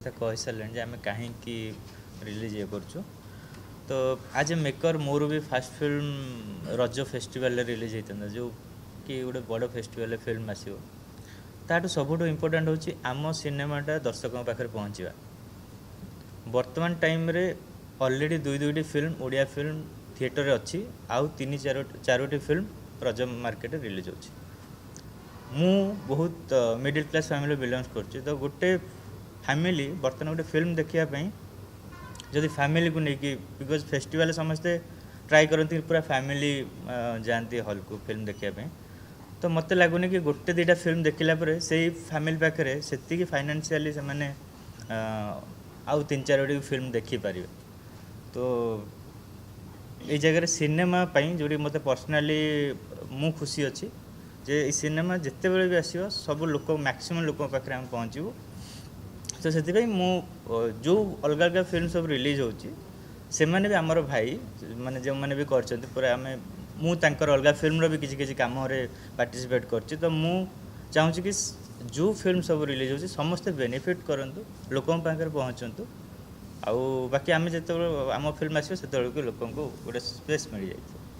कही सारे आम कहीं रिलीज ये कर तो आज ए मेकर मोर भी फास्ट फिल्म रज फेस्टिवल रिलीज होता जो कि गोटे बड़ फेस्टिवल फिल्म आसो ताठू सबुठ इम्पोर्टाट हूँ आम सिनेमाटा दर्शकों पाखे पहुँचा वर्तमान टाइम रे ऑलरेडी दुईटी फिल्म ओडिया फिल्म थिएटर अच्छी आउ तीन चारोटी फिल्म रज मार्केट रिलीज होची मु बहुत मिडिल क्लास फैमिली बिलोंग्स कर तो गोटे फैमिली बर्तमान गोटे फिल्म देखापी जदि फैमिली को लेकिन बिकज फेस्टिवल समस्ते ट्राए करती पूरा फैमिली जाती हॉल को फिल्म देखापी तो मत लगुनि कि गोटे दुटा फिल्म देखला से फैमिली पाखे से फाइनेंशियली से मैंने आउ तीन चारोटी फिल्म देखिपारे तो ये जगह सिनेमा जो मत पर्सनाली मु खुशी अच्छी जे सिनेमा जिते बड़े भी आसो सब लोक मैक्सिमम लोक पाखे आम पहुँचू तो से जो अलग अलग फिल्म सब रिलीज होची से माने भी आमर भाई माने जो माने भी कर पूरा आम मुझे अलग फिल्म भी किसी काम पार्टिसिपेट कर तो मु चाहूँ कि जो फिल्म सब रिलीज होची समस्ते बेनिफिट करंतु लोकों पाखे पहुँचतु आउ बाकी आम जो आम फिल्म आसो से लोक गोटे स्पेस मिल जाए।